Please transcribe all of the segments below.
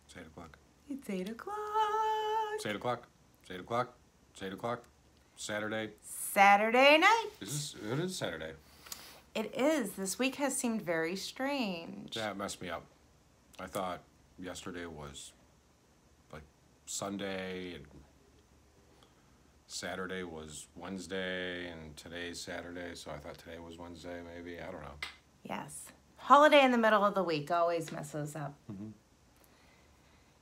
It's 8 o'clock. It's 8 o'clock. It's 8 o'clock. It's 8 o'clock. It's 8 o'clock. Saturday. Saturday night. It is Saturday. It is. This week has seemed very strange. That messed me up. I thought yesterday was like Sunday and Saturday was Wednesday and today's Saturday, so I thought today was Wednesday maybe. I don't know. Yes. Holiday in the middle of the week always messes up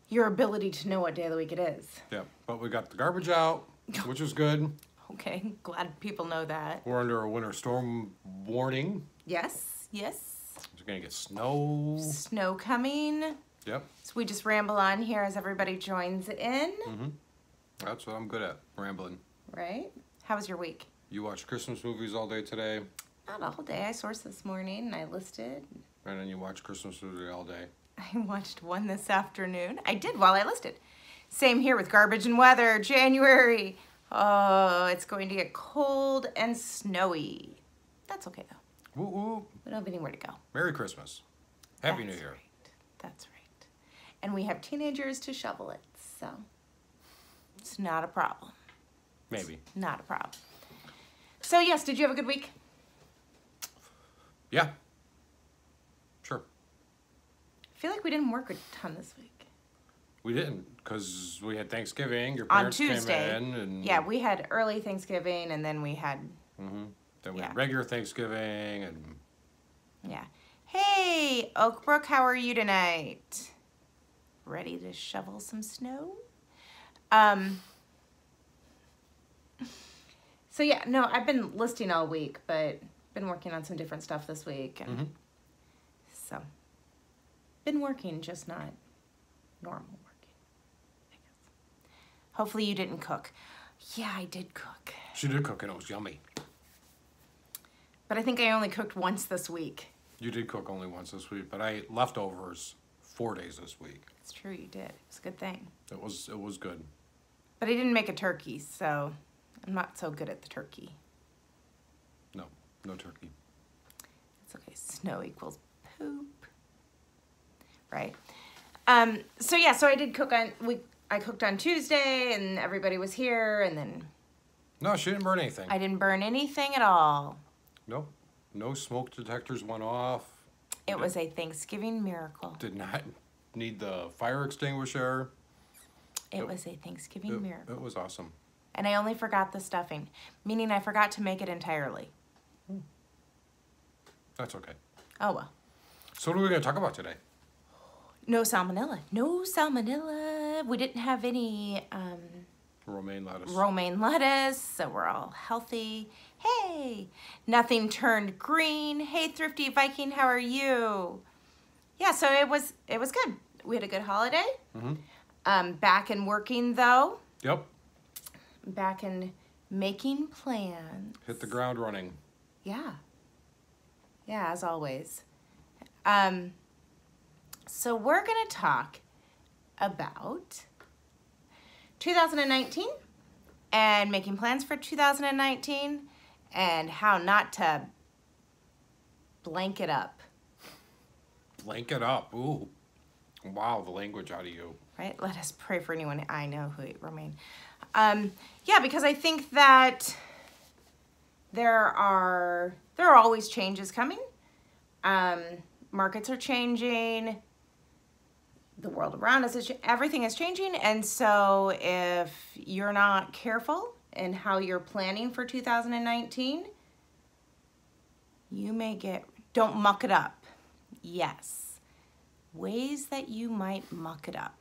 your ability to know what day of the week it is. Yeah, but we got the garbage out, which is good. Okay, glad people know that. We're under a winter storm warning. Yes, yes. It's gonna get snow. Snow coming. Yep. So we just ramble on here as everybody joins in. That's what I'm good at, rambling. Right? How was your week? You watched Christmas movies all day today, Not all day. I sourced this morning and I listed. and then you watched Christmas movies all day. I watched one this afternoon. I did while I listed. Same here with garbage and weather. January. Oh, it's going to get cold and snowy. That's okay though. Woo woo. We don't have anywhere to go. Merry Christmas. Happy New That's Year. Right. That's right. And we have teenagers to shovel it, so it's not a problem. Maybe. Not a problem. So yes, did you have a good week? Yeah. Sure. I feel like we didn't work a ton this week. We didn't, because we had Thanksgiving. Your On parents Tuesday. came in. And, Yeah, we had early Thanksgiving and then we had, Then we yeah. had regular Thanksgiving. And yeah. Hey, Oakbrook, how are you tonight? Ready to shovel some snow? So yeah, no, I've been listing all week, but been working on some different stuff this week. And so, been working, just not normal working, I guess. Hopefully you didn't cook. Yeah, I did cook. she did cook, and it was yummy. But I think I only cooked once this week. You did cook only once this week, but I ate leftovers 4 days this week. It's true, you did. It's a good thing. It was good. But I didn't make a turkey, so I'm not so good at the turkey. No turkey. It's okay. Snow equals poop. Right. So yeah, so I did cook I cooked on Tuesday and everybody was here and then No, she didn't burn anything. I didn't burn anything at all. Nope. No smoke detectors went off. It was a Thanksgiving miracle. Did not need the fire extinguisher. It was a Thanksgiving miracle. It was awesome. And I only forgot the stuffing, meaning I forgot to make it entirely. That's okay. Oh well. So what are we going to talk about today? No salmonella. No salmonella. We didn't have any Romaine lettuce. romaine lettuce, so we're all healthy. Hey, nothing turned green. Hey, Thrifty Viking, how are you? Yeah, so it was good. We had a good holiday. Back and working though. Yep. Back and making plans. Hit the ground running. Yeah. Yeah, as always. So we're going to talk about 2019 and making plans for 2019 and how not to blank it up. Blank it up. Ooh. Wow, the language out of you. Right? Let us pray for anyone I know who ate romaine. Yeah, because I think that there are always changes coming. Markets are changing. The world around us everything is changing, and so if you're not careful in how you're planning for 2019, you may don't muck it up. Yes, ways that you might muck it up.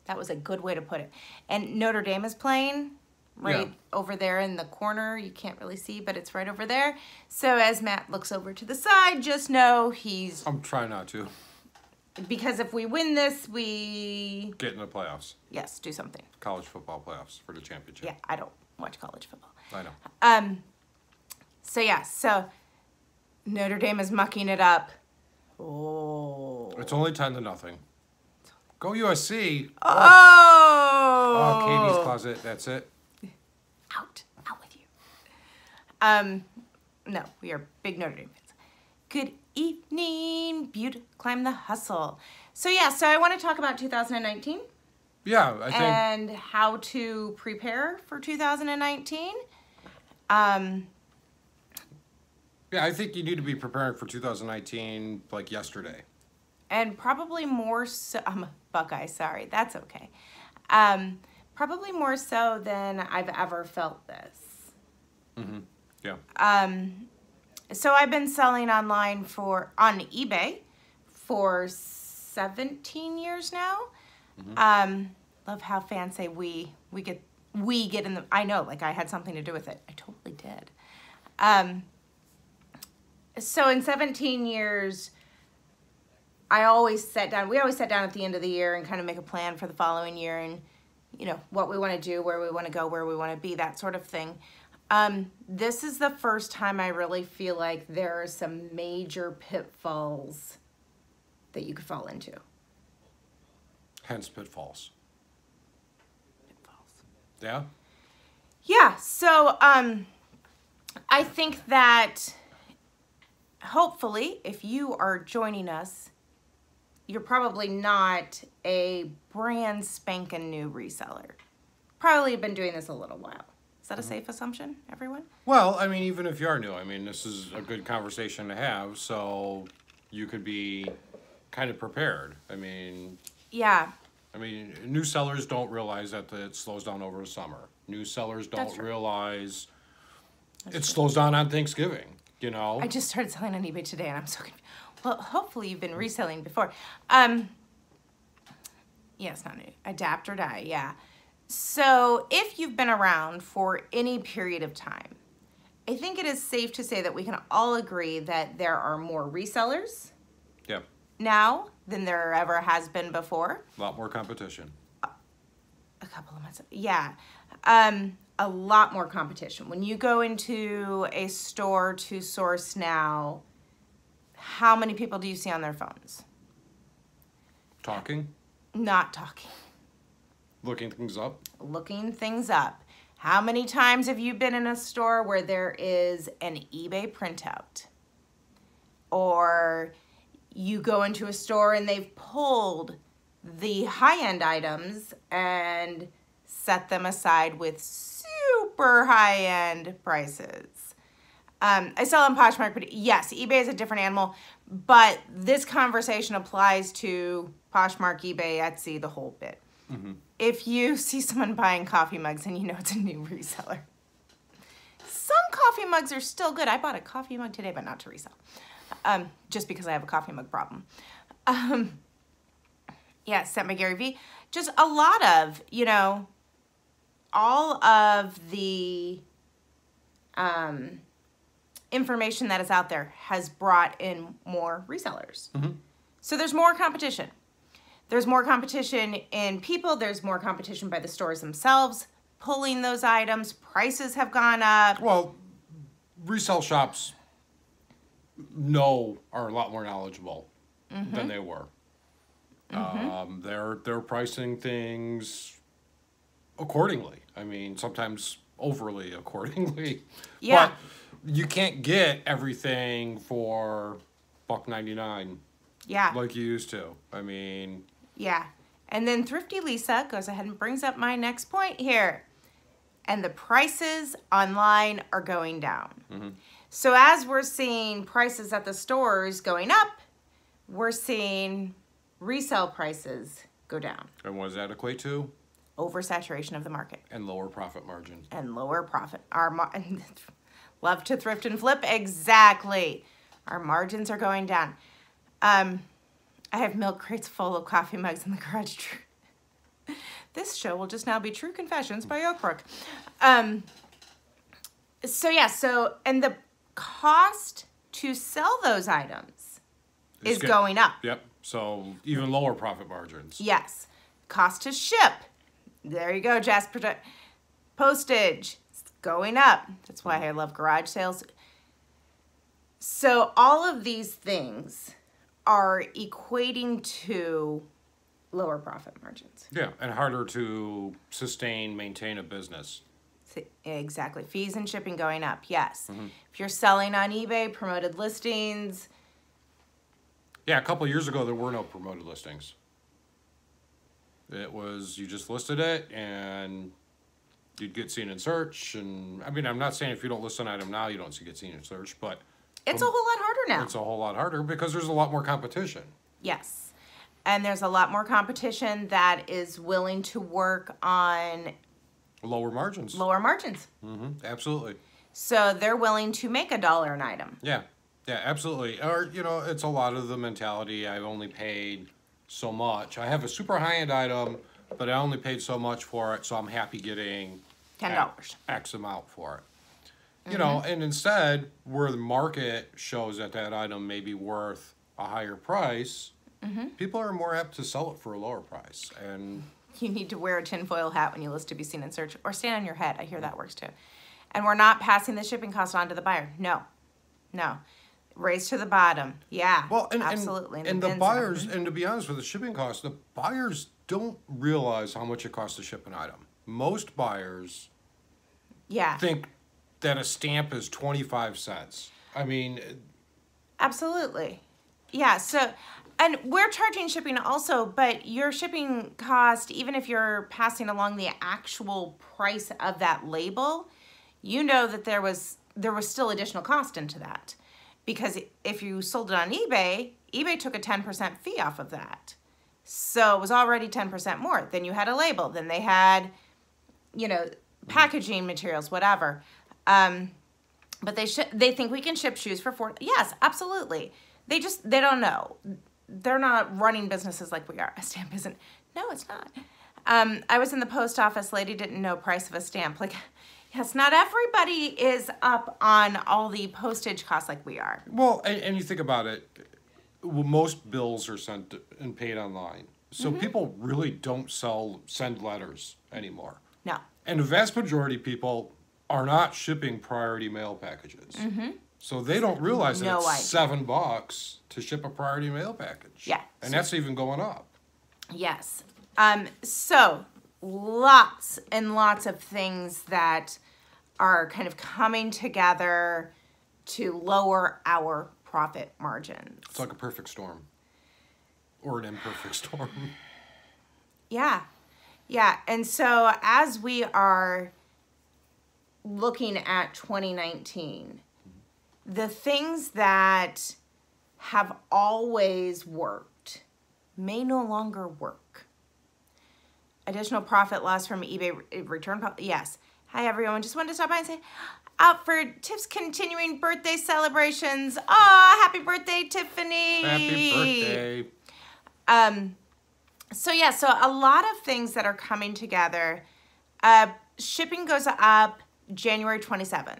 That was a good way to put it. And Notre Dame is playing right over there in the corner. You can't really see, but it's right over there. So as Matt looks over to the side, just know he's... I'm trying not to. Because if we win this, we... Get in the playoffs. Yes, do something. College football playoffs for the championship. Yeah, I don't watch college football. I know. So yeah, so Notre Dame is mucking it up. Oh. It's only 10-0. Go USC. Oh. Oh, Katie's closet. That's it. Out with you. No, we are big Notre Dame fans. Good evening, Butte. Climb the hustle. So yeah, so I want to talk about 2019. Yeah, I think. And how to prepare for 2019. Yeah, I think you need to be preparing for 2019 like yesterday. And probably more so, I'm a Buckeye, sorry, that's okay. Probably more so than I've ever felt this. Mm-hmm. Yeah. So I've been selling online on eBay for 17 years now. Love how fans say we get in the, I know, like I had something to do with it. I totally did. So in 17 years, we always sat down at the end of the year and kind of make a plan for the following year and, you know, what we want to do, where we want to go, where we want to be, that sort of thing. This is the first time I really feel like there are some major pitfalls that you could fall into. Hence pitfalls. Yeah? Yeah, so I think that hopefully if you are joining us, you're probably not a brand spanking new reseller. Probably been doing this a little while. Is that a safe assumption, everyone? Well, I mean, even if you are new, I mean, this is a good conversation to have, so you could be kind of prepared. I mean, Yeah. new sellers don't realize that it slows down over the summer. New sellers don't realize it slows down on Thanksgiving, you know? I just started selling on eBay today and I'm so confused. Well, hopefully you've been reselling before. Yeah, it's not new. Adapt or die, yeah. So if you've been around for any period of time, I think it is safe to say that we can all agree that there are more resellers now than there ever has been before. A lot more competition. A couple of months, yeah. A lot more competition. When you go into a store to source now, how many people do you see on their phones? Talking? Not talking. Looking things up? Looking things up. How many times have you been in a store where there is an eBay printout? Or you go into a store and they've pulled the high-end items and set them aside with super high-end prices. I sell on Poshmark, but yes, eBay is a different animal, but this conversation applies to Poshmark, eBay, Etsy, the whole bit. Mm-hmm. If you see someone buying coffee mugs and you know it's a new reseller. Some coffee mugs are still good. I bought a coffee mug today, but not to resell. Just because I have a coffee mug problem. Yeah, sent by Gary V. Just a lot of, you know, all of the information that is out there has brought in more resellers. Mm-hmm. So there's more competition. There's more competition in people. There's more competition by the stores themselves pulling those items. Prices have gone up. Well, resale shops are a lot more knowledgeable than they were. They're pricing things accordingly. I mean, sometimes overly accordingly. Yeah. But you can't get everything for $1.99. Yeah. Like you used to. I mean. Yeah. And then Thrifty Lisa goes ahead and brings up my next point here. And the prices online are going down. Mm-hmm. So as we're seeing prices at the stores going up, we're seeing resale prices go down. And what does that equate to? Oversaturation of the market. And lower profit margins. And lower profit. Love to thrift and flip. Exactly. Our margins are going down. I have milk crates full of coffee mugs in the garage. This show will just now be True Confessions by Oakbrook. And the cost to sell those items is going up. Yep. So even lower profit margins. Yes. Cost to ship. There you go, Jasper. Postage. It's going up. That's why I love garage sales. So all of these things are equating to lower profit margins. Yeah, and harder to maintain a business. Exactly. Fees and shipping going up, yes. Mm-hmm. If you're selling on eBay, promoted listings, Yeah, a couple of years ago, there were no promoted listings. It was, you just listed it, and you'd get seen in search. And I mean, I'm not saying if you don't list an item now, you don't get seen in search, but it's a whole lot harder now. It's a whole lot harder because there's a lot more competition. Yes. And there's a lot more competition that is willing to work on lower margins. Lower margins. Absolutely. So they're willing to make $1 an item. Yeah. Yeah, absolutely. Or, you know, it's a lot of the mentality, I've only paid so much. I have a super high-end item, but I only paid so much for it, so I'm happy getting $10. X amount for it. You know, and instead, where the market shows that that item may be worth a higher price, people are more apt to sell it for a lower price. And you need to wear a tinfoil hat when you list to be seen in search, or stand on your head. I hear that works too. And we're not passing the shipping cost on to the buyer. No. No. Raise to the bottom. Yeah. Well, absolutely. And the buyers, and to be honest with the shipping costs, the buyers don't realize how much it costs to ship an item. Most buyers think that a stamp is 25 cents. I mean, absolutely. Yeah, so, and we're charging shipping also, but your shipping cost, even if you're passing along the actual price of that label, you know that there was still additional cost into that. Because if you sold it on eBay, eBay took a 10% fee off of that. So it was already 10% more. Then you had a label. Then they had, you know, packaging materials, whatever. But they think we can ship shoes for $4. Yes, absolutely. They don't know. They're not running businesses like we are. A stamp isn't. No, it's not. I was in the post office. Lady didn't know price of a stamp. Like, yes, not everybody is up on all the postage costs like we are. Well, and you think about it, most bills are sent and paid online. So people really don't send letters anymore. No. And the vast majority of people are not shipping priority mail packages. So they don't realize that it's $7 to ship a priority mail package. Yeah. And that's even going up. Yes. So lots and lots of things that are kind of coming together to lower our profit margins. It's like a perfect storm. Or an imperfect storm. Yeah. Yeah. And so as we are looking at 2019, the things that have always worked may no longer work. Additional profit loss from eBay return. Yes. Hi, everyone. Just wanted to stop by and say, out for Tiff's continuing birthday celebrations. Aw, happy birthday, Tiffany. Happy birthday. So, yeah, so a lot of things that are coming together. Shipping goes up January 27th.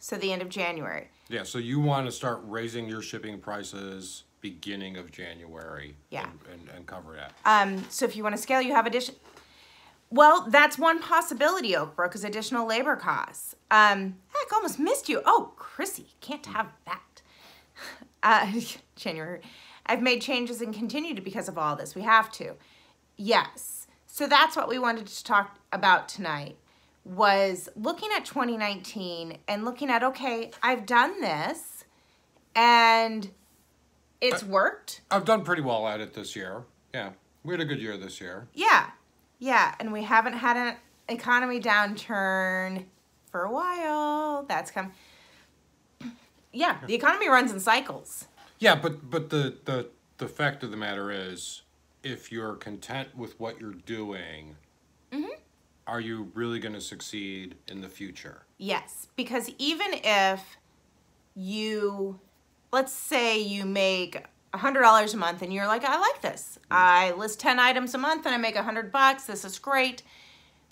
So the end of January. Yeah, so you want to start raising your shipping prices beginning of January. Yeah. And cover that. So if you want to scale, you have addition. Well, that's one possibility, Oakbrook, is additional labor costs. Heck, almost missed you. Oh, Chrissy, can't have that. January. I've made changes and continue to because of all this. We have to. Yes. So that's what we wanted to talk about tonight, was looking at 2019 and looking at, okay, I've done this and it's worked. I've done pretty well at it this year. Yeah, we had a good year this year. Yeah. Yeah, and we haven't had an economy downturn for a while. That's come. Yeah, the economy runs in cycles. Yeah, but the fact of the matter is, if you're content with what you're doing, are you really going to succeed in the future? Yes, because even if you, let's say you make $100 a month and you're like, I like this. I list 10 items a month and I make $100. This is great.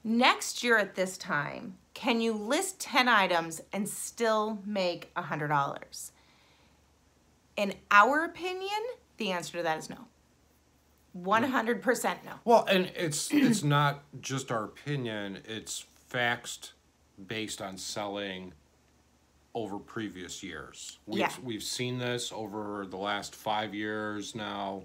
Next year at this time, can you list 10 items and still make $100? In our opinion, the answer to that is no. 100% no. Well, and it's not just our opinion, it's facts based on selling over previous years. We've seen this over the last 5 years now.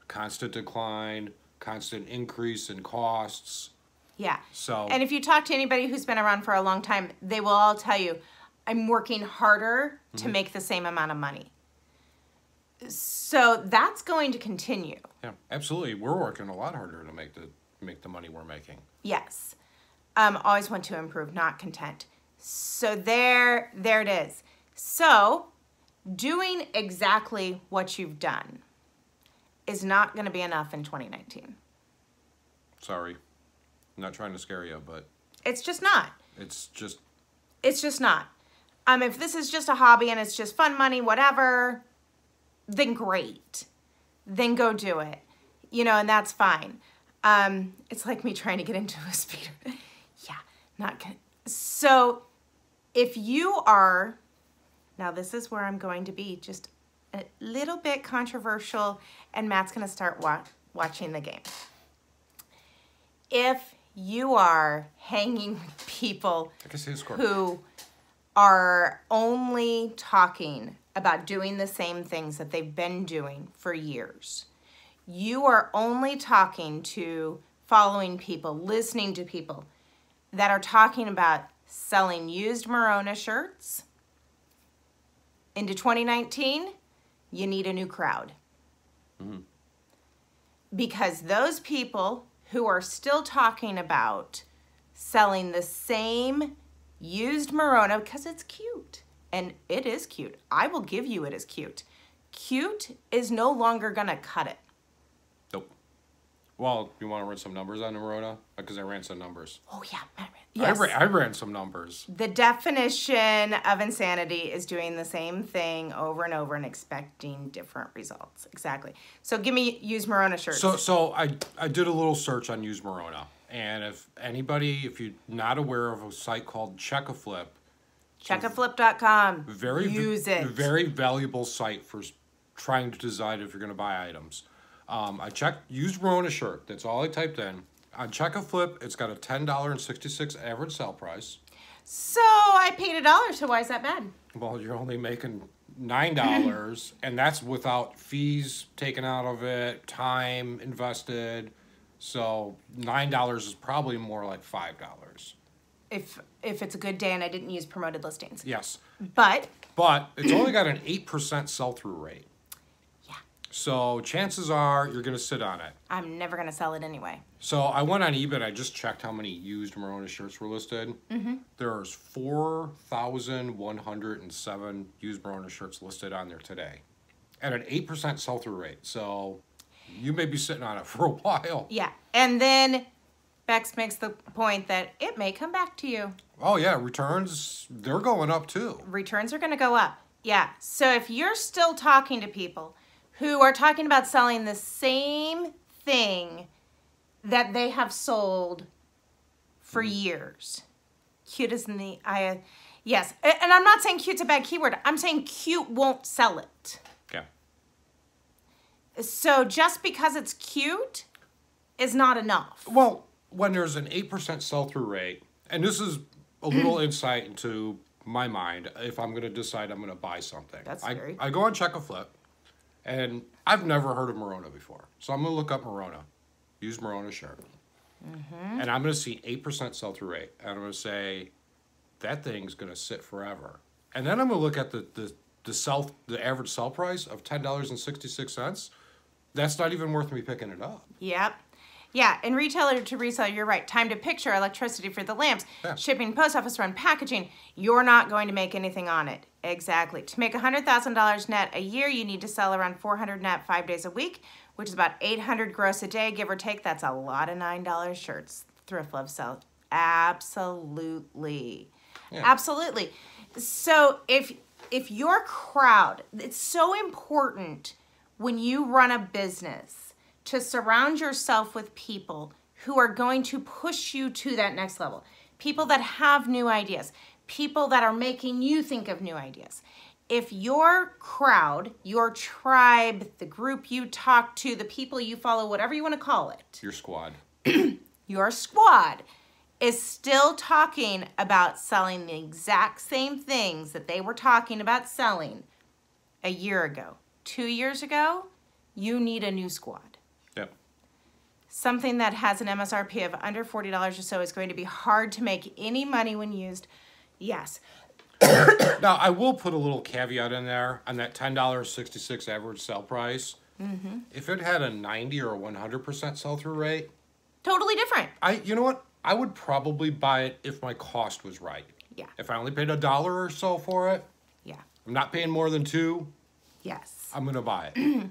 Constant decline, constant increase in costs. Yeah. So, and if you talk to anybody who's been around for a long time, they will all tell you, I'm working harder to make the same amount of money. So that's going to continue. Yeah, absolutely. We're working a lot harder to make the money we're making. Yes. Always want to improve, not content. So there it is. So doing exactly what you've done is not going to be enough in 2019. Sorry. I'm not trying to scare you, but... It's just not. It's just not. If this is just a hobby and it's just fun money, whatever, then great. Then go do it. And that's fine. It's like me trying to get into a speeder. Yeah, not good. So if you are, now this is where I'm going to be just a little bit controversial, and Matt's going to start watching the game. If you are hanging with people who are only talking about doing the same things that they've been doing for years, you are only talking to, following people, listening to people that are talking about selling used Morona shirts into 2019, you need a new crowd. Mm-hmm. Because those people who are still talking about selling the same used Morona, because it's cute, and it is cute. I will give you it is cute. Cute is no longer going to cut it. Nope. Well, you want to run some numbers on the Morona? Because I ran some numbers. Oh, yeah. Yes. I ran some numbers. The definition of insanity is doing the same thing over and over and expecting different results. Exactly. So give me used Morona shirts. So I did a little search on used Morona. And if you're not aware of a site called Checkerflip. Checkerflip.com. Use it. Very valuable site for trying to decide if you're going to buy items. I checked used Morona shirt. That's all I typed in. On Checkerflip, it's got a $10.66 average sell price. So I paid $1, so why is that bad? Well, you're only making $9, and that's without fees taken out of it, time invested. So $9 is probably more like $5. If it's a good day and I didn't use promoted listings. Yes. But it's only got an 8% sell-through rate. So chances are you're going to sit on it. I'm never going to sell it anyway. So I went on eBay and I just checked how many used Morona shirts were listed. Mm-hmm. There's 4,107 used Morona shirts listed on there today at an 8% sell-through rate. So you may be sitting on it for a while. Yeah. And then Bex makes the point that it may come back to you. Oh, yeah. Returns, they're going up too. Returns are going to go up. Yeah. So if you're still talking to people who are talking about selling the same thing that they have sold for years. Cute is in the eye. Yes. And I'm not saying cute's a bad keyword. I'm saying cute won't sell it. Okay. So just because it's cute is not enough. Well, when there's an 8% sell-through rate, and this is a little insight into my mind if I'm going to decide I'm going to buy something. That's scary. I go on Checkerflip. And I've never heard of Morona before. So I'm going to look up Morona. Use Morona shirt. Mm-hmm. And I'm going to see 8% sell-through rate. And I'm going to say, that thing's going to sit forever. And then I'm going to look at the average sell price of $10.66. That's not even worth me picking it up. Yep. Yeah, and retailer to reseller, you're right. Time to picture, electricity for the lamps, shipping, post office run, packaging. You're not going to make anything on it. Exactly. To make $100,000 net a year, you need to sell around 400 net 5 days a week, which is about 800 gross a day, give or take. That's a lot of $9 shirts. Thrift Love sell. Absolutely. Yeah. Absolutely. So if your crowd, it's so important when you run a business to surround yourself with people who are going to push you to that next level. People that have new ideas. People that are making you think of new ideas. If your crowd, your tribe, the group you talk to, the people you follow, whatever you want to call it. Your squad. Your squad is still talking about selling the exact same things that they were talking about selling a year ago, 2 years ago, you need a new squad. Something that has an MSRP of under $40 or so is going to be hard to make any money when used. Yes. Now, I will put a little caveat in there on that $10.66 average sell price. Mm-hmm. If it had a 90 or a 100% sell-through rate, totally different. You know what? I would probably buy it if my cost was right. Yeah. If I only paid $1 or so for it, yeah, I'm not paying more than $2. Yes. I'm gonna buy it.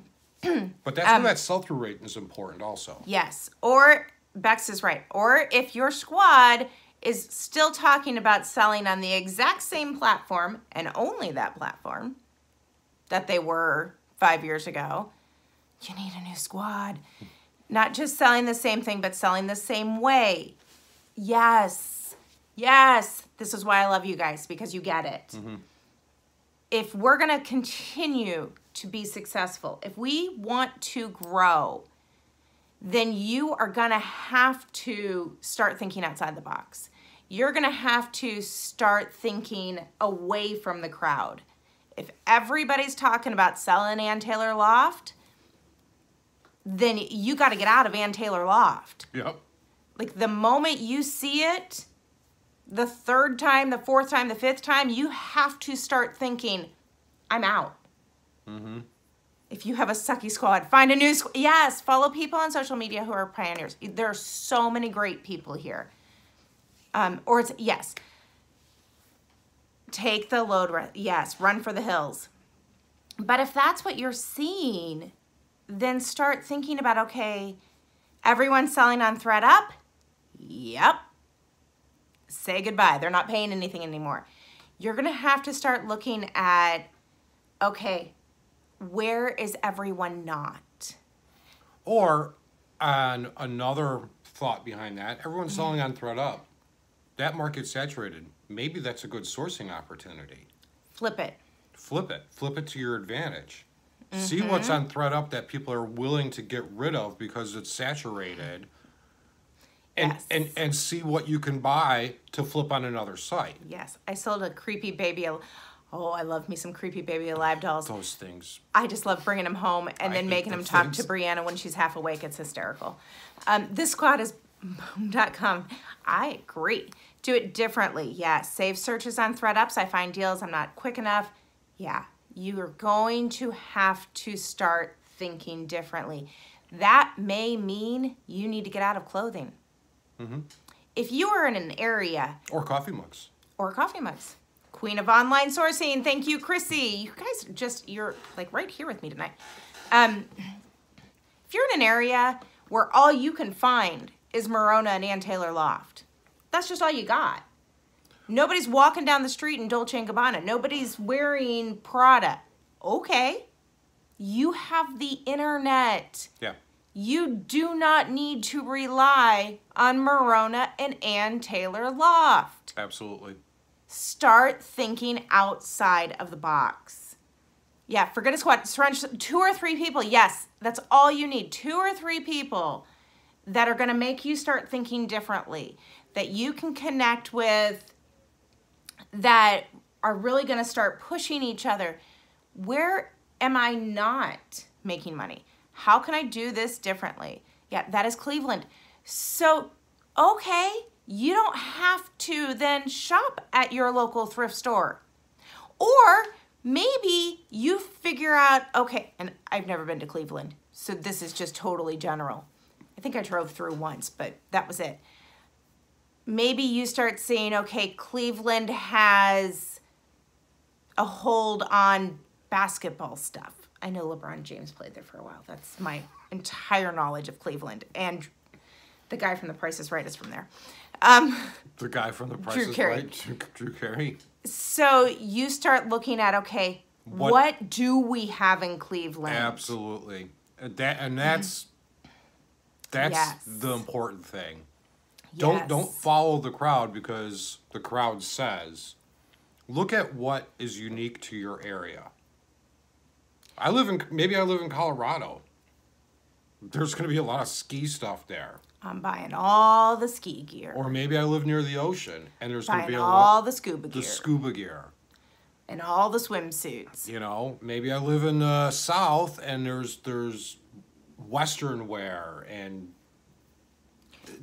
But that's where that sell-through rate is important, also. Yes. Or Bex is right. Or if your squad is still talking about selling on the exact same platform and only that platform that they were 5 years ago, you need a new squad. Not just selling the same thing, but selling the same way. Yes. Yes. This is why I love you guys, because you get it. Mm-hmm. If we're going to continue to be successful, if we want to grow, then you are going to have to start thinking outside the box. You're going to have to start thinking away from the crowd. If everybody's talking about selling Ann Taylor Loft, then you got to get out of Ann Taylor Loft. Yep. Like the moment you see it, the third time, the fourth time, the fifth time, you have to start thinking, I'm out. Mm-hmm. If you have a sucky squad, find a new squad. Yes, follow people on social media who are pioneers. There are so many great people here. Yes. Take the load. Yes, run for the hills. But if that's what you're seeing, then start thinking about, okay, everyone's selling on ThreadUp? Yep. Say goodbye. They're not paying anything anymore. You're going to have to start looking at, okay, where is everyone not? Or on another thought behind that, everyone's selling on ThreadUp. That market's saturated. Maybe that's a good sourcing opportunity. Flip it. Flip it. Flip it to your advantage. Mm-hmm. See what's on ThreadUp that people are willing to get rid of because it's saturated. And, yes. and see what you can buy to flip on another site. Yes. I sold a creepy baby. Oh, I love me some creepy baby alive dolls. Those things. I just love bringing them home and then making them talk to Brianna when she's half awake. It's hysterical. This squad is boom.com. I agree. Do it differently. Yeah. Save searches on ThreadUps. I find deals. I'm not quick enough. Yeah. You are going to have to start thinking differently. That may mean you need to get out of clothing. Mm-hmm. If you are in an area... Or coffee mugs. Or coffee mugs. Queen of online sourcing. Thank you, Chrissy. You guys you're like right here with me tonight. If you're in an area where all you can find is Morona and Ann Taylor Loft, that's just all you got. Nobody's walking down the street in Dolce & Gabbana. Nobody's wearing Prada. Okay. You have the internet. Yeah. You do not need to rely on Morona and Ann Taylor Loft. Absolutely. Start thinking outside of the box. Yeah, forget a squad. Surround 2 or 3 people. Yes, that's all you need. 2 or 3 people that are going to make you start thinking differently, that you can connect with, that are really going to start pushing each other. Where am I not making money? How can I do this differently? Yeah, that is Cleveland. So, okay, you don't have to then shop at your local thrift store. Or maybe you figure out, okay, and I've never been to Cleveland, so this is just totally general. I think I drove through once, but that was it. Maybe you start saying, okay, Cleveland has a hold on basketball stuff. I know LeBron James played there for a while. That's my entire knowledge of Cleveland. And the guy from The Price is Right is from there. The guy from The Price is Right? Drew Carey. So you start looking at, okay, what do we have in Cleveland? Absolutely. That's yes. The important thing. Yes. Don't follow the crowd because the crowd says. Look at what is unique to your area. Maybe I live in Colorado. There's going to be a lot of ski stuff there. I'm buying all the ski gear. Or maybe I live near the ocean and there's going to be all the scuba gear. The scuba gear. And all the swimsuits. You know, maybe I live in the South and there's Western wear and...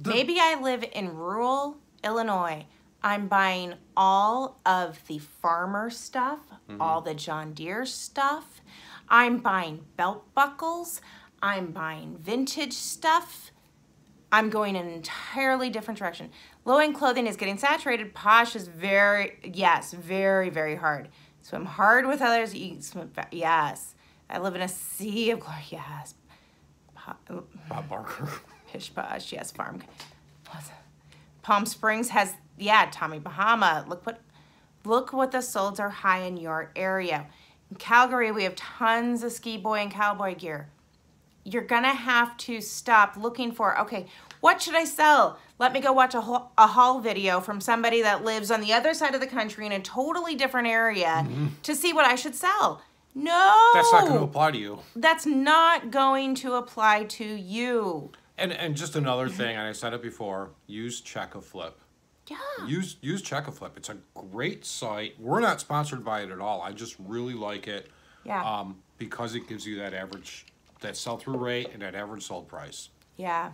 Maybe I live in rural Illinois I'm buying all of the farmer stuff, all the John Deere stuff. I'm buying belt buckles. I'm buying vintage stuff. I'm going in an entirely different direction. Low-end clothing is getting saturated. Posh is very, very hard. Swim hard with others. You swim yes. I live in a sea of glory. Yes. Bob Barker. Pish posh. Yes. Farm. Palm Springs has, Tommy Bahama. Look what the solds are high in your area. In Calgary, we have tons of ski boy and cowboy gear. You're gonna have to stop looking for, okay, what should I sell? Let me go watch a haul video from somebody that lives on the other side of the country in a totally different area to see what I should sell. No. That's not going to apply to you. That's not going to apply to you. And just another thing, and I said it before, use Checkerflip. Yeah. Use Checkerflip. It's a great site. We're not sponsored by it at all. I just really like it. Yeah. Because it gives you that sell-through rate and that average sold price. Yeah.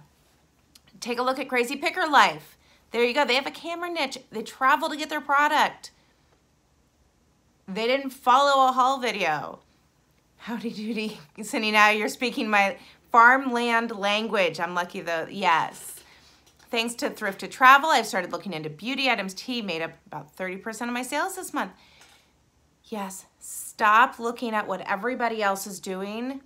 Take a look at Crazy Picker Life. There you go. They have a camera niche. They travel to get their product. They didn't follow a haul video. Howdy doody. Cindy, now you're speaking my farmland language. I'm lucky though. Yes. Thanks to Thrifted Travel, I've started looking into beauty items. Tea made up about 30% of my sales this month. Yes. Stop looking at what everybody else is doing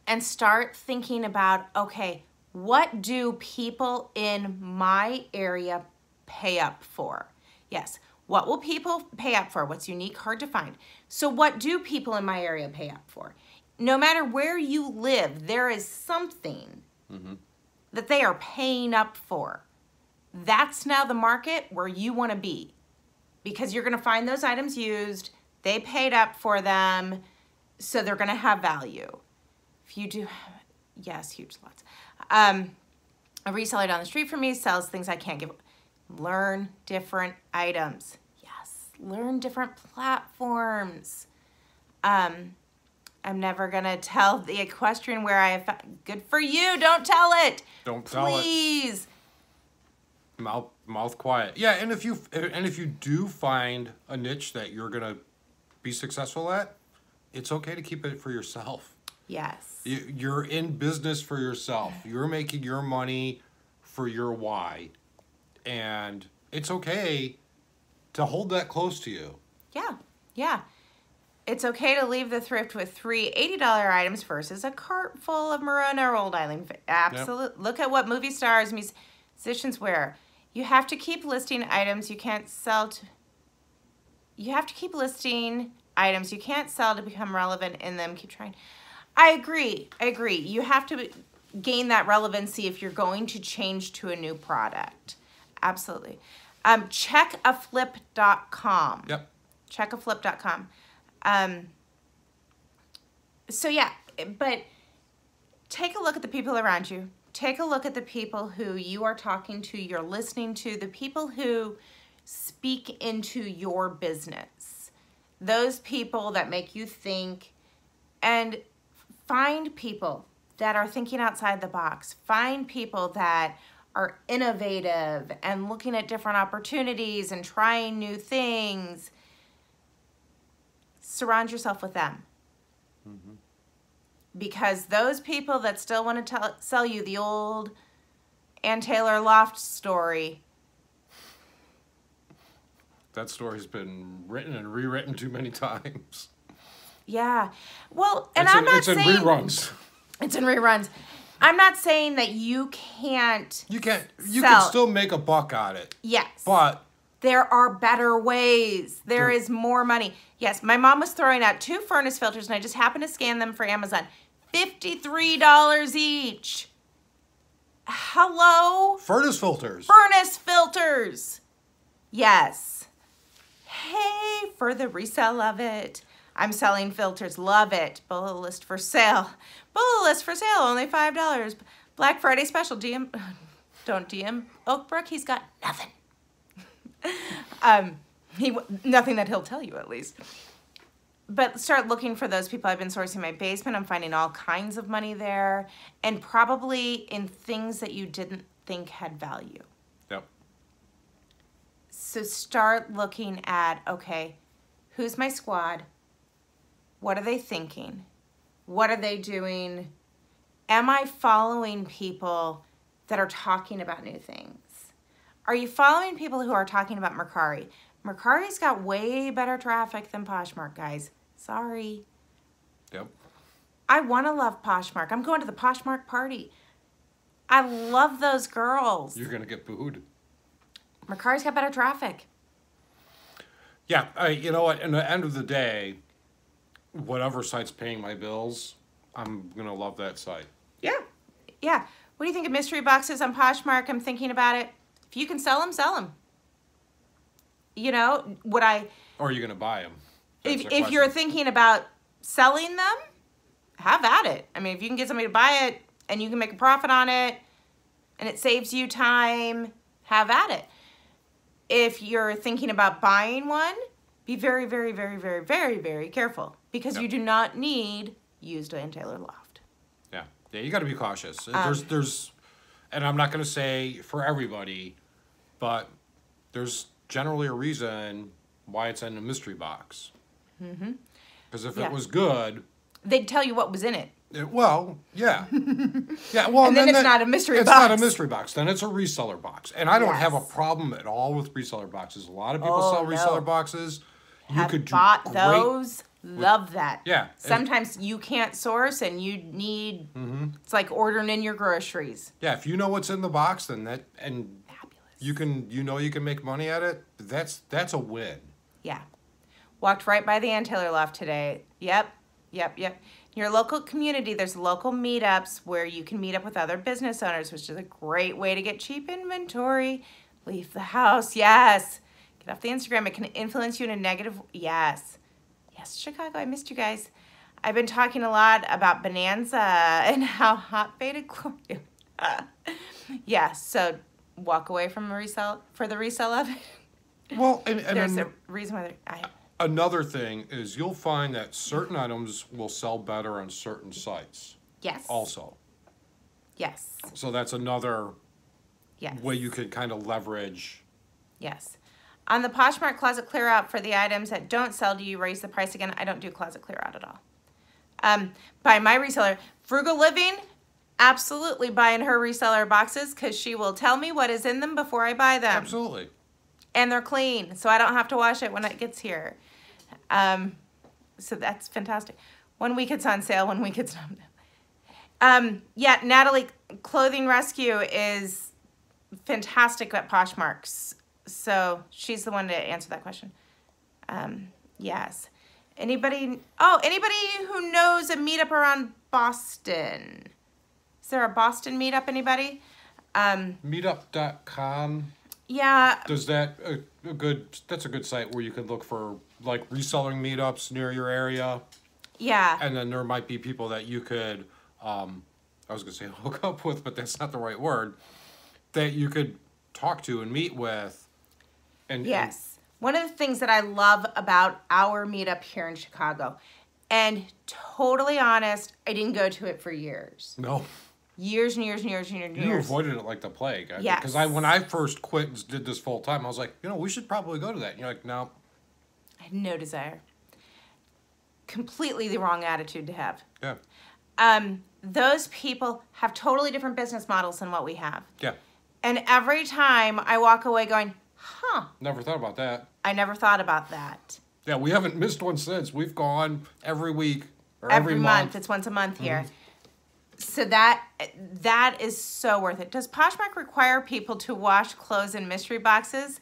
and start thinking about, okay, what do people in my area pay up for? Yes. What will people pay up for? What's unique, hard to find? So what do people in my area pay up for? No matter where you live, there is something that they are paying up for. That's now the market where you want to be, because you're going to find those items used. They paid up for them, so they're going to have value. If you do, yes, huge lots. A reseller down the street from me sells things I can't give. Learn different items. Yes, learn different platforms. I'm never gonna tell the equestrian where I have. Good for you. Don't tell it. Don't tell it. Please. Mouth quiet. Yeah, and if you do find a niche that you're gonna be successful at, it's okay to keep it for yourself. Yes. You're in business for yourself. You're making your money for your why. And it's okay to hold that close to you. Yeah, yeah. It's okay to leave the thrift with 3 $80 items versus a cart full of maroon or Old Island. Absolutely. Yep. Look at what movie stars, musicians wear. You have to keep listing items you can't sell to. You have to keep listing items you can't sell to become relevant in them. Keep trying. I agree. You have to gain that relevancy if you're going to change to a new product. Absolutely. Checkerflip.com. Yep. Checkerflip.com. So yeah, but take a look at the people around you. Take a look at the people who you are talking to, you're listening to, the people who speak into your business. Those people that make you think, and find people that are thinking outside the box. Find people that are innovative and looking at different opportunities and trying new things. Surround yourself with them. Because those people that still want to sell you the old Ann Taylor Loft story. That story's been written and rewritten too many times. Yeah. Well, and I'm not saying... It's in reruns. It's in reruns. I'm not saying that you can't You can still make a buck on it. Yes. But there are better ways. There is more money. Yes, my mom was throwing out 2 furnace filters, and I just happened to scan them for Amazon. $53 each. Hello? Furnace filters. Furnace filters. Yes. Hey, for the resale of it. I'm selling filters. Love it. Bullet list for sale. Bullet list for sale. Only $5. Black Friday special. DM. Don't DM Oakbrook. He's got nothing. Nothing that he'll tell you, at least. But start looking for those people. I've been sourcing my basement. I'm finding all kinds of money there, and probably in things that you didn't think had value. Yep. So start looking at, okay, who's my squad? What are they thinking? What are they doing? Am I following people that are talking about new things? Are you following people who are talking about Mercari? Mercari's got way better traffic than Poshmark, guys. Sorry. Yep. I want to love Poshmark. I'm going to the Poshmark party. I love those girls. You're going to get booed. Mercari's got better traffic. Yeah, you know what? In the end of the day, whatever site's paying my bills, I'm going to love that site. Yeah. Yeah. What do you think of mystery boxes on Poshmark? I'm thinking about it. If you can sell them, sell them. You know, would I... Or are you going to buy them? If you're thinking about selling them, have at it. I mean, if you can get somebody to buy it and you can make a profit on it and it saves you time, have at it. If you're thinking about buying one, be very, very, very, very, very, very careful because you do not need used Ann Taylor Loft. Yeah, you got to be cautious. There's, and I'm not going to say for everybody, but there's generally a reason why it's in a mystery box. Mm-hmm. Because if it was good, they'd tell you what was in it. Well, yeah. Yeah, well, and then it's not a mystery box. It's not a mystery box. Then it's a reseller box. And I don't have a problem at all with reseller boxes. A lot of people sell reseller boxes. You could bought those. Love that. Yeah. Sometimes you can't source and you need, it's like ordering in your groceries. Yeah, if you know what's in the box, then fabulous. You can make money at it, that's a win. Yeah. Walked right by the Ann Taylor Loft today. Yep. Your local community, there's local meetups where you can meet up with other business owners, which is a great way to get cheap inventory. Leave the house, yes. Get off the Instagram, it can influence you in a negative, yes. Yes, Chicago, I missed you guys. I've been talking a lot about Bonanza and how hot baited Gloria. Yeah, so walk away from the resell of it. Well, there's a reason why another thing is you'll find that certain items will sell better on certain sites. Yes. Also. Yes. So that's another way you can kind of leverage. Yes. On the Poshmark closet clear out for the items that don't sell, do you raise the price again? I don't do closet clear out at all. By my reseller, Frugal Living, absolutely buying her reseller boxes because she will tell me what is in them before I buy them. Absolutely. And they're clean, so I don't have to wash it when it gets here. So that's fantastic. 1 week it's on sale, 1 week it's not. Yeah, Natalie, Clothing Rescue is fantastic at Poshmarks. So she's the one to answer that question. Yes. Anybody who knows a meetup around Boston? Is there a Boston meetup, anybody? Meetup.com. Yeah. Does that that's a good site where you can look for like reselling meetups near your area. Yeah. And then there might be people that you could I was gonna say hook up with, but that's not the right word. That you could talk to and meet with. And yes. One of the things that I love about our meetup here in Chicago, and totally honest, I didn't go to it for years. No. Years and years and years and years and years. You avoided it like the plague. Yes. Because when I first quit and did this full time, I was like, we should probably go to that. And you're like, no. I had no desire. Completely the wrong attitude to have. Yeah. Those people have totally different business models than what we have. Yeah. And every time I walk away going, huh. Never thought about that. I never thought about that. Yeah, we haven't missed one since. We've gone every week or every month. It's once a month here. So that is so worth it. Does Poshmark require people to wash clothes in mystery boxes?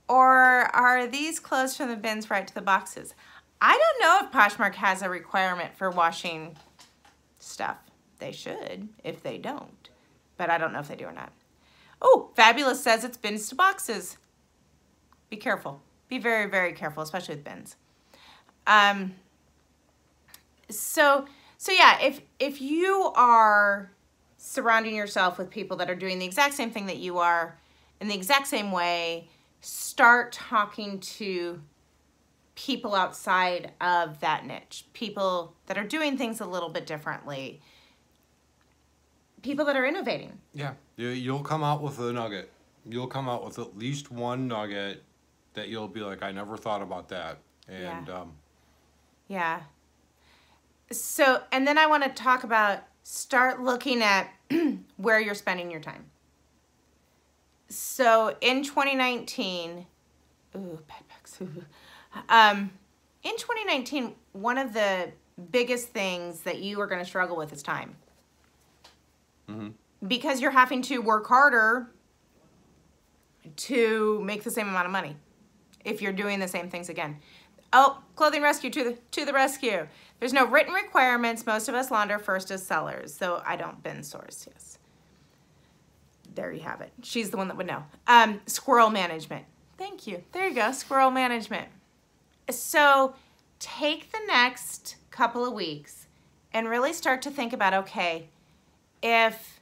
Or are these clothes from the bins right to the boxes? I don't know if Poshmark has a requirement for washing stuff. They should if they don't. But I don't know if they do or not. Oh, Fabulous says it's bins to boxes. Be careful. Be very, very careful, especially with bins. So yeah, if you are surrounding yourself with people that are doing the exact same thing that you are in the exact same way, start talking to people outside of that niche, people that are doing things a little bit differently, people that are innovating. Yeah, you'll come out with a nugget. You'll come out with at least one nugget that you'll be like, I never thought about that. And yeah. So, and then I want to talk about, start looking at where you're spending your time. So in 2019, in 2019, one of the biggest things that you are going to struggle with is time. Because you're having to work harder to make the same amount of money if you're doing the same things again. Oh, clothing rescue to the rescue. There's no written requirements. Most of us launder first as sellers, so I don't bin source. Yes. There you have it. She's the one that would know. Squirrel management. Thank you. There you go. Squirrel management. So take the next couple of weeks and really start to think about, okay, if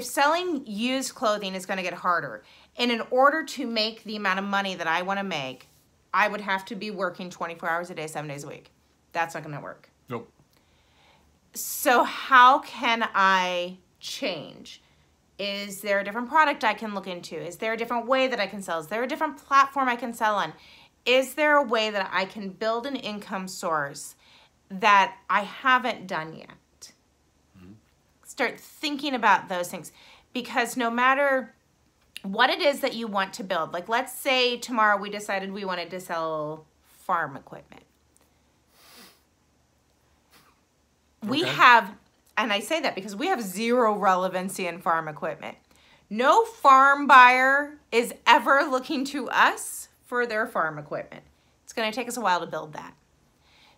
selling used clothing is going to get harder, and in order to make the amount of money that I want to make, I would have to be working 24 hours a day, 7 days a week. That's not going to work. Nope. So how can I change? Is there a different product I can look into? Is there a different way that I can sell? Is there a different platform I can sell on? Is there a way that I can build an income source that I haven't done yet? Start thinking about those things, because no matter what it is that you want to build, like let's say tomorrow we decided we wanted to sell farm equipment. We have, and I say that because we have zero relevancy in farm equipment. No farm buyer is ever looking to us for their farm equipment. It's going to take us a while to build that.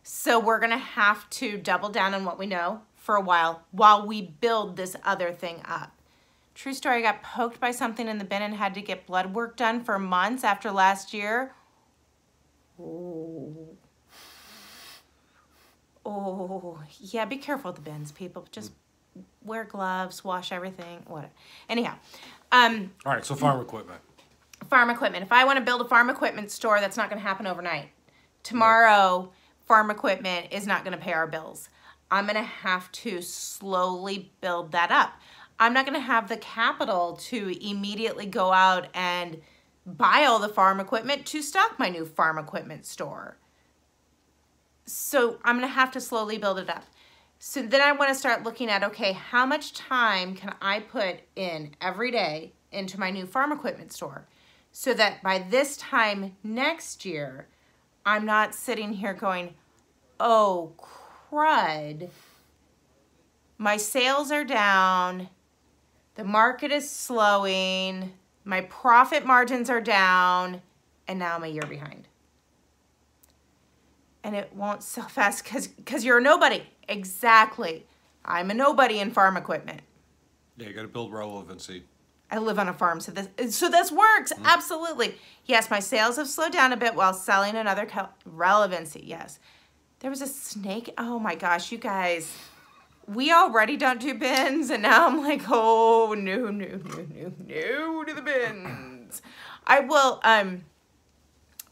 So we're going to have to double down on what we know for a while we build this other thing up. True story, I got poked by something in the bin and had to get blood work done for months after last year. Oh, yeah, be careful with the bins, people. Just wear gloves, wash everything, whatever. Anyhow. All right, so farm equipment. Farm equipment. If I want to build a farm equipment store, that's not going to happen overnight. Tomorrow, farm equipment is not going to pay our bills. I'm going to have to slowly build that up. I'm not going to have the capital to immediately go out and buy all the farm equipment to stock my new farm equipment store. So I'm going to have to slowly build it up. So then I want to start looking at, okay, how much time can I put in every day into my new farm equipment store so that by this time next year, I'm not sitting here going, oh, crud, my sales are down, the market is slowing, my profit margins are down, and now I'm a year behind. And it won't sell fast because you're a nobody. Exactly. I'm a nobody in farm equipment. Yeah, you got to build relevancy. I live on a farm, so this works. Absolutely. Yes, my sales have slowed down a bit while selling another relevancy. Yes. There was a snake. Oh my gosh, you guys. We already don't do bins, and now I'm like, oh, no to the bins. I will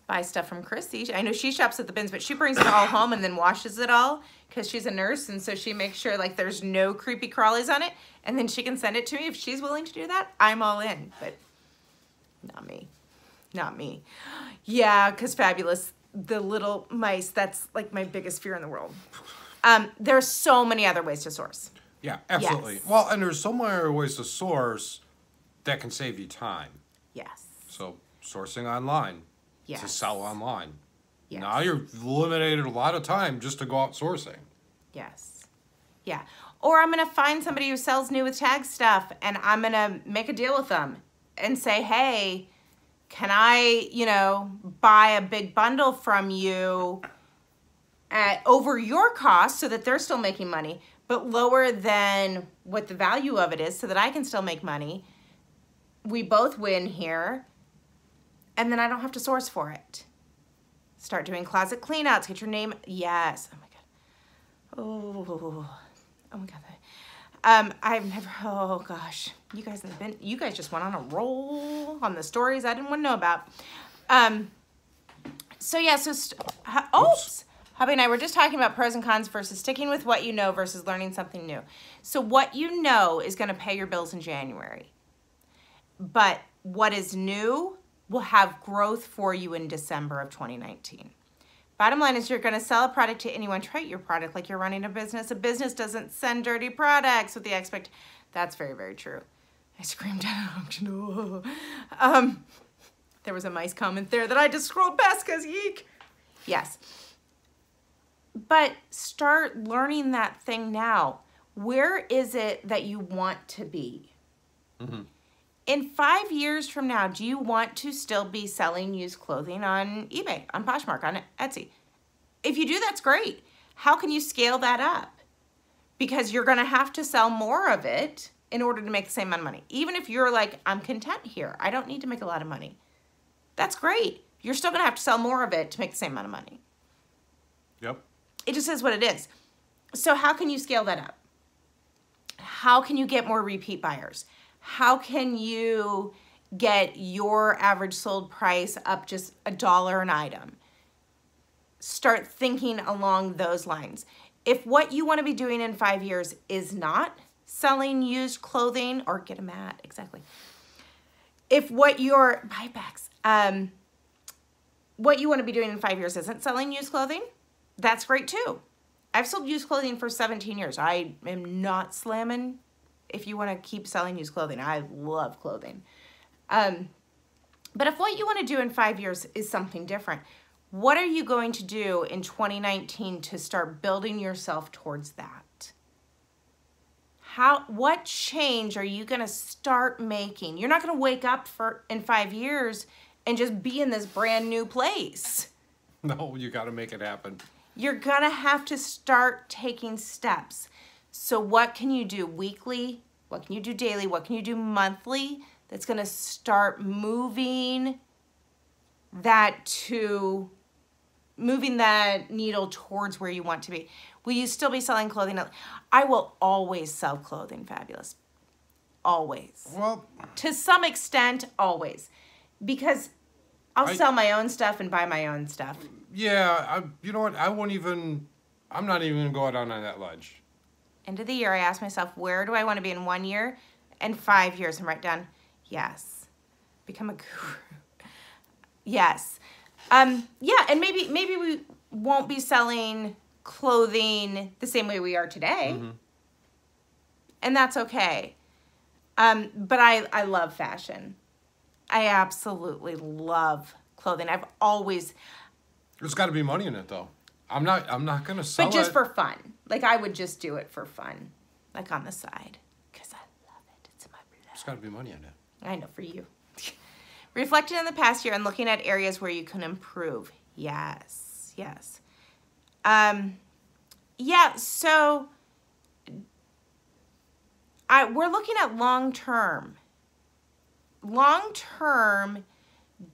buy stuff from Chrissy. I know she shops at the bins, but she brings it all home and then washes it all because she's a nurse, and so she makes sure like there's no creepy crawlies on it, and then she can send it to me. If she's willing to do that, I'm all in, but not me. Not me. Yeah, because Fabulous, the little mice, that's like my biggest fear in the world. There's so many other ways to source. Yeah, absolutely. Yes. Well, and there's so many other ways to source that can save you time. Yes. So sourcing online. Yes. To sell online. Yes. Now you've eliminated a lot of time just to go out sourcing. Yes. Yeah. Or I'm going to find somebody who sells new with tag stuff, and I'm going to make a deal with them and say, hey, can I, buy a big bundle from you at over your cost so that they're still making money, but lower than what the value of it is so that I can still make money. We both win here. And then I don't have to source for it. Start doing closet cleanouts. Get your name. Yes. Oh my God. Oh my God. I've never. Oh gosh. You guys have been. You guys just went on a roll on the stories I didn't want to know about. So yeah. So. Oops. Hubby and I were just talking about pros and cons versus sticking with what you know versus learning something new. So what you know is going to pay your bills in January. But what is new will have growth for you in December of 2019. Bottom line is you're going to sell a product to anyone. Treat your product like you're running a business. A business doesn't send dirty products with the That's very, very true. I screamed at an auction. There was a nice comment there that I just scrolled past because yeek. Yes. But start learning that thing now. Where is it that you want to be? Mm-hmm. In 5 years from now, do you want to still be selling used clothing on eBay, on Poshmark, on Etsy? If you do, that's great. How can you scale that up? Because you're going to have to sell more of it in order to make the same amount of money. Even if you're like, I'm content here, I don't need to make a lot of money. That's great. You're still going to have to sell more of it to make the same amount of money. Yep. It just is what it is. So how can you scale that up? How can you get more repeat buyers? How can you get your average sold price up just $1 an item? Start thinking along those lines. If what you want to be doing in 5 years is not selling used clothing, or get a mat, exactly. If what your buybacks, what you want to be doing in 5 years isn't selling used clothing, that's great too. I've sold used clothing for 17 years. I am not slamming if you want to keep selling used clothing. I love clothing. But if what you want to do in 5 years is something different, what are you going to do in 2019 to start building yourself towards that? What change are you going to start making? You're not going to wake up in 5 years and just be in this brand new place. No, you got to make it happen. You're going to have to start taking steps. So what can you do weekly? What can you do daily? What can you do monthly that's going to start moving that needle towards where you want to be? Will you still be selling clothing? I will always sell clothing, Fabulous. Always. Well, to some extent, always. Because I'll sell my own stuff and buy my own stuff. Yeah, you know what? I'm not even going to go out on that ledge. End of the year, I asked myself, where do I want to be in 1 year and 5 years? And write down, yes. Become a guru. Yes. Yeah, and maybe we won't be selling clothing the same way we are today. Mm-hmm. And that's okay. But I love fashion. I absolutely love clothing. I've always... There's got to be money in it, though. I'm not going to sell it. But just for fun. Like, I would just do it for fun. Like, on the side. Because I love it. It's in my blood. There's got to be money in it. I know, for you. Reflecting on the past year and looking at areas where you can improve. Yes, yes. Yeah, so we're looking at long term. Long term,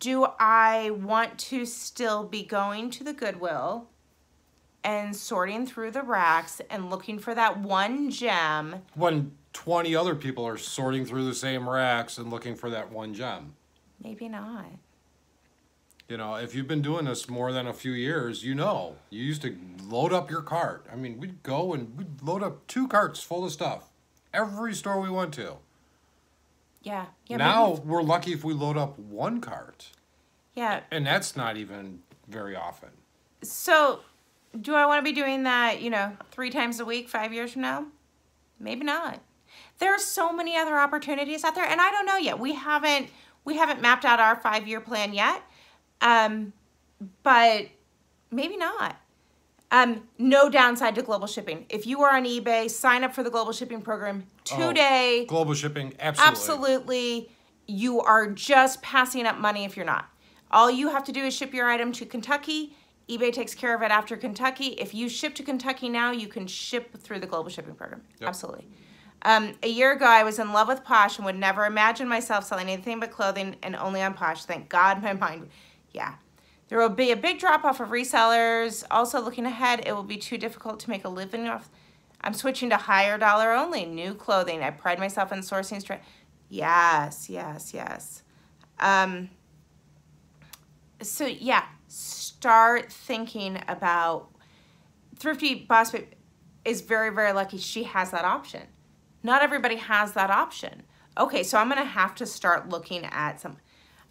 do I want to still be going to the Goodwill and sorting through the racks and looking for that one gem? When 20 other people are sorting through the same racks and looking for that one gem. Maybe not. You know, if you've been doing this more than a few years, you know. You used to load up your cart. I mean, we'd go and we'd load up 2 carts full of stuff. Every store we went to. Yeah. Now we're lucky if we load up 1 cart. Yeah. And that's not even very often. So, do I want to be doing that, 3 times a week 5 years from now? Maybe not. There are so many other opportunities out there, and I don't know yet. We haven't mapped out our 5-year plan yet, but maybe not. No downside to global shipping. If you are on eBay, sign up for the global shipping program today. Global shipping, absolutely. Absolutely. You are just passing up money if you're not. All you have to do is ship your item to Kentucky. eBay takes care of it after Kentucky. If you ship to Kentucky now, you can ship through the global shipping program. Yep. Absolutely. A year ago, I was in love with Posh and would never imagine myself selling anything but clothing and only on Posh. Thank God my mind. Yeah. There will be a big drop-off of resellers. Also, looking ahead, it will be too difficult to make a living off. I'm switching to higher dollar only, new clothing. I pride myself in sourcing straight. Yes, yes, yes. So, yeah, start thinking about... Thrifty Boss Babe is very, very lucky she has that option. Not everybody has that option. Okay, so I'm going to have to start looking at some...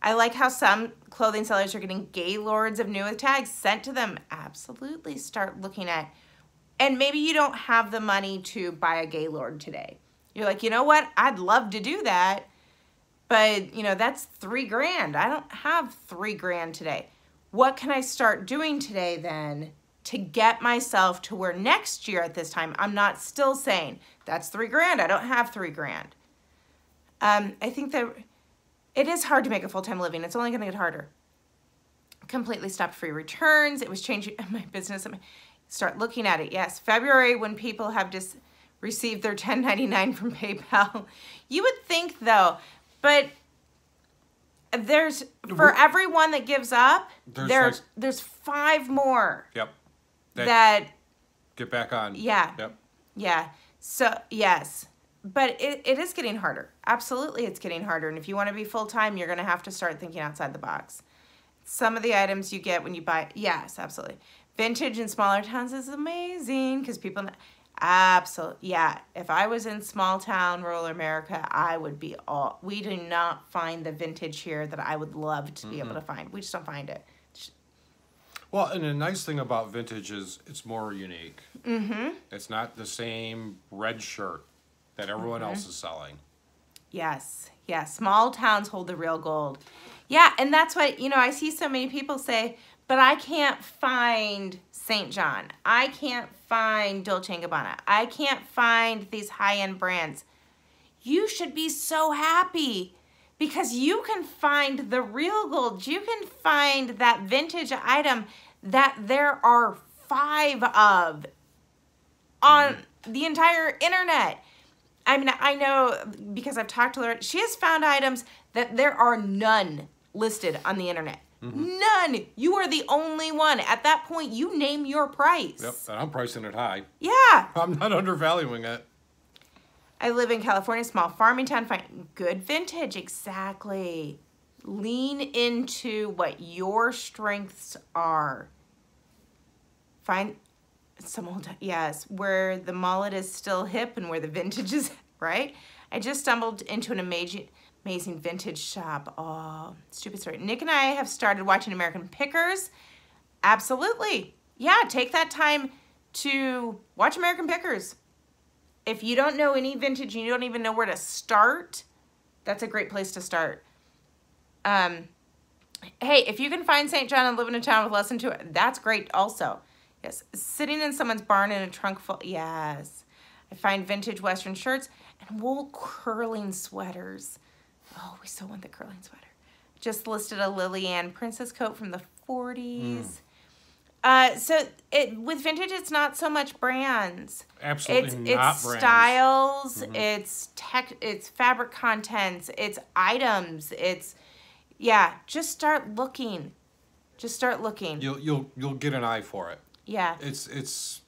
I like how some clothing sellers are getting gaylords of new with tags sent to them. Absolutely start looking at, and maybe you don't have the money to buy a gaylord today. You're like, you know what? I'd love to do that, but you know, that's $3,000. I don't have $3,000 today. What can I start doing today then to get myself to where next year at this time, I'm not still saying that's $3,000. I don't have $3,000. I think that it is hard to make a full-time living. It's only going to get harder. Completely stopped free returns. It was changing my business. Start looking at it. Yes, February, when people have just received their 1099 from PayPal. You would think though, but there's, for everyone that gives up, there's 5 more. Yep. That get back on. Yeah. Yep. Yeah. So yes, but it is getting harder. Absolutely, it's getting harder. And if you want to be full-time, you're going to have to start thinking outside the box. Some of the items you get when you buy, yes, absolutely. Vintage in smaller towns is amazing because people, absolutely, yeah. If I was in small town, rural America, I would be all, we do not find the vintage here that I would love to be able to find. We just don't find it. Well, and the nice thing about vintage is it's more unique. It's not the same red shirt that everyone else is selling. Yes, yes. Small towns hold the real gold. Yeah, and that's why, you know, I see so many people say, but I can't find St. John. I can't find Dolce & Gabbana. I can't find these high-end brands. You should be so happy because you can find the real gold. You can find that vintage item that there are 5 of on the entire internet. I mean, I know because I've talked to her, she has found items that there are none listed on the internet. None. You are the only one. At that point, you name your price. Yep, and I'm pricing it high. Yeah. I'm not undervaluing it. I live in California, small farming town, find good vintage. Exactly. Lean into what your strengths are. Find some old, yes, where the mullet is still hip and where the vintage is, right? I just stumbled into an amazing vintage shop. Oh, stupid story. Nick and I have started watching American Pickers. Absolutely. Yeah, take that time to watch American Pickers. If you don't know any vintage and you don't even know where to start, that's a great place to start. Hey, if you can find St. John and live in a town with less than 2, that's great also. Yes, sitting in someone's barn in a trunk full, yes. I find vintage Western shirts and wool curling sweaters. Oh, we so want the curling sweater. Just listed a Lillian princess coat from the 40s. With vintage, it's not so much brands. Absolutely not brands. It's styles, it's fabric contents, it's items, it's, yeah, just start looking. Just start looking. You'll get an eye for it. Yeah. It's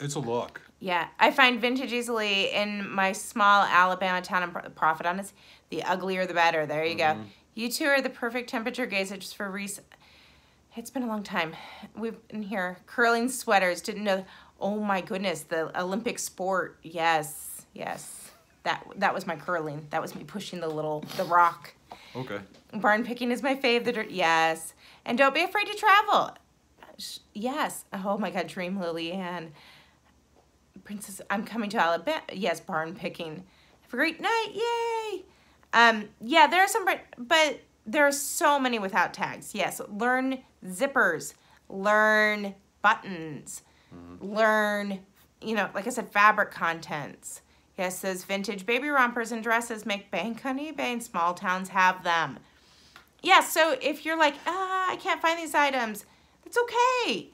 a look. Yeah, I find vintage easily in my small Alabama town and profit on it. The uglier the better. There you go. You two are the perfect temperature gauges for It's been a long time. We've been here. Curling sweaters. Didn't know. Oh my goodness, the Olympic sport. Yes, yes. That was my curling. That was me pushing the rock. Okay. Barn picking is my favorite. Yes. And don't be afraid to travel. Yes. Oh my God, Dream Lillian. Princess, I'm coming to Alabama. Yes, barn picking. Have a great night. Yay. Yeah, there are some, but there are so many without tags. Yes, learn zippers, learn buttons, learn, you know, like I said, fabric contents. Yes, those vintage baby rompers and dresses make bank on eBay and small towns have them. Yeah, so if you're like, I can't find these items, that's okay.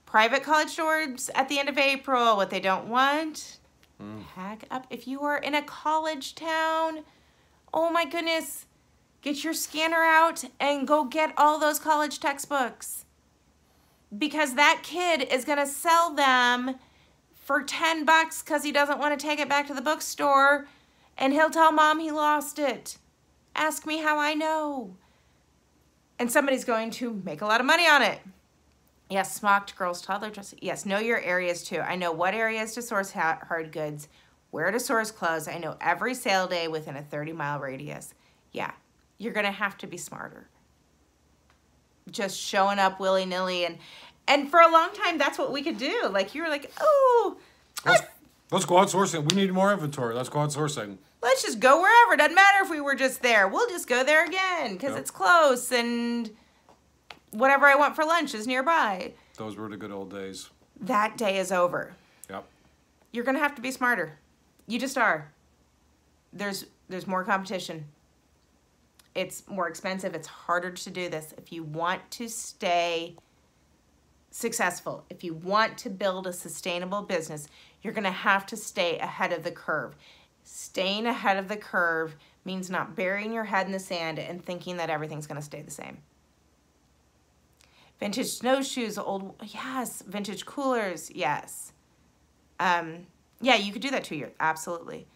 Private college stores at the end of April, what they don't want, pack up. If you are in a college town, oh my goodness, get your scanner out and go get all those college textbooks. Because that kid is gonna sell them for $10 because he doesn't want to take it back to the bookstore and he'll tell mom he lost it. Ask me how I know. And somebody's going to make a lot of money on it. Yes, smocked girls, toddler dresses. Yes, know your areas too. I know what areas to source hard goods, where to source clothes. I know every sale day within a 30-mile radius. Yeah, you're going to have to be smarter. Just showing up willy-nilly. And for a long time, that's what we could do. Like, you were like, oh, let's go outsourcing. We need more inventory. Let's go outsourcing. Let's just go wherever. Doesn't matter if we were just there. We'll just go there again because it's close and whatever I want for lunch is nearby. Those were the good old days. That day is over. Yep. You're going to have to be smarter. You just are. There's more competition. It's more expensive. It's harder to do this. If you want to stay successful, if you want to build a sustainable business, you're going to have to stay ahead of the curve. Staying ahead of the curve means not burying your head in the sand and thinking that everything's going to stay the same. Vintage snowshoes, yes. Vintage coolers, yes. Yeah, you could do that 2 years, absolutely.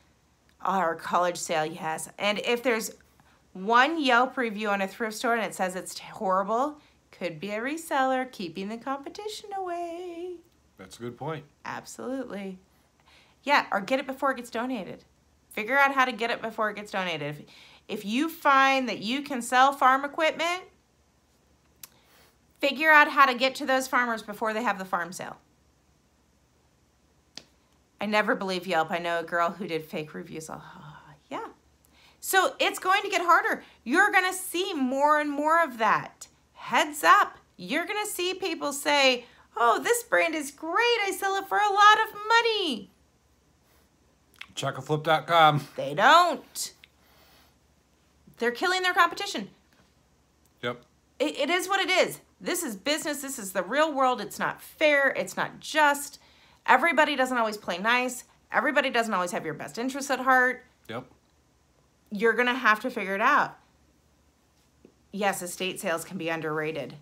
Or college sale, yes. And if there's one Yelp review on a thrift store and it says it's horrible, could be a reseller keeping the competition away. That's a good point. Absolutely. Yeah, or get it before it gets donated. Figure out how to get it before it gets donated. If you find that you can sell farm equipment, figure out how to get to those farmers before they have the farm sale. I never believe Yelp. I know a girl who did fake reviews. Oh, yeah. So it's going to get harder. You're going to see more and more of that. Heads up. You're going to see people say, oh, this brand is great. I sell it for a lot of money. Checkerflip.com. They don't. They're killing their competition. Yep. It is what it is. This is business. This is the real world. It's not fair. It's not just. Everybody doesn't always play nice. Everybody doesn't always have your best interests at heart. Yep. You're going to have to figure it out. Yes, estate sales can be underrated.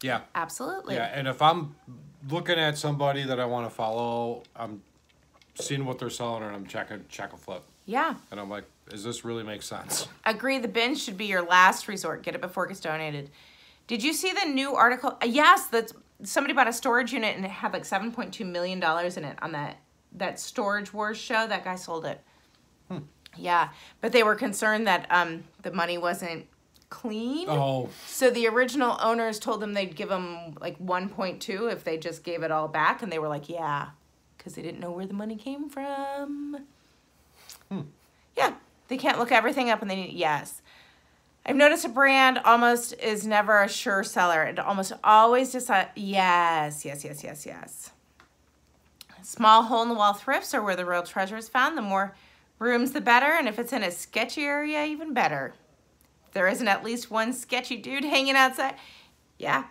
Yeah. Absolutely. Yeah, and if I'm looking at somebody that I want to follow, I'm seeing what they're selling and I'm checking Checkerflip. Yeah. And I'm like, does this really make sense? Agree, the bin should be your last resort. Get it before it gets donated. Did you see the new article? Yes, that's somebody bought a storage unit and it had like $7.2 million in it on that Storage Wars show. That guy sold it. Yeah, but they were concerned that the money wasn't clean. Oh. So the original owners told them they'd give them like 1.2 if they just gave it all back. And they were like, yeah, because they didn't know where the money came from. Yeah, they can't look everything up and they need, yes. I've noticed a brand almost is never a sure seller. It almost always decides, yes. Small hole-in-the-wall thrifts are where the real treasure is found. The more rooms, the better. And if it's in a sketchy area, even better. If there isn't at least one sketchy dude hanging outside. Yeah.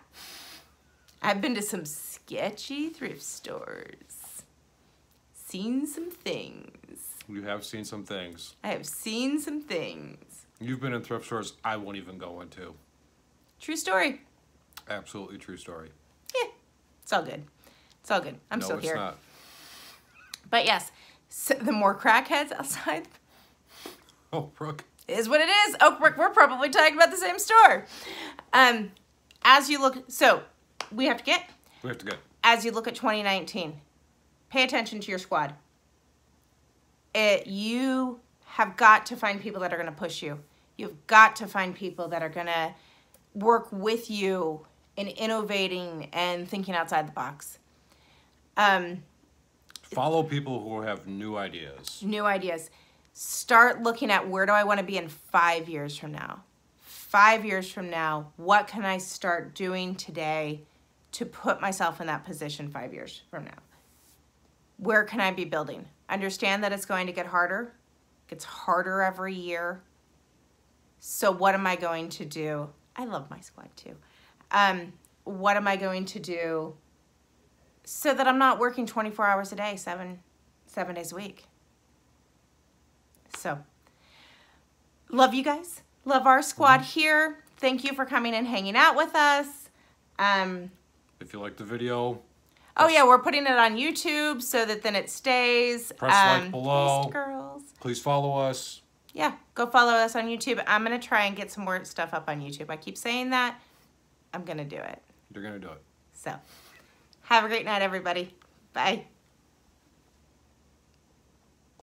I've been to some sketchy thrift stores. Seen some things. You have seen some things. I have seen some things. You've been in thrift stores I won't even go into. True story. Absolutely true story. Yeah, it's all good. It's all good. I'm still here. No, it's not. But yes, so the more crackheads outside. Oh, Brooke. Is what it is. Oak Brook, we're probably talking about the same store. As you look, so we have to get. As you look at 2019, pay attention to your squad. You have got to find people that are going to push you. You've got to find people that are going to work with you in innovating and thinking outside the box. Follow people who have new ideas. New ideas. Start looking at where do I want to be in 5 years from now? 5 years from now, what can I start doing today to put myself in that position 5 years from now? Where can I be building? Understand that it's going to get harder. It gets harder every year. So what am I going to do? I love my squad too. What am I going to do so that I'm not working 24 hours a day, seven days a week? So, love you guys. Love our squad here. Thank you for coming and hanging out with us. If you like the video. Oh yeah, we're putting it on YouTube so that then it stays. Press like below. Thanks, girls. Please follow us. Yeah, go follow us on YouTube. I'm going to try and get some more stuff up on YouTube. I keep saying that. I'm going to do it. You're going to do it. So, have a great night, everybody. Bye.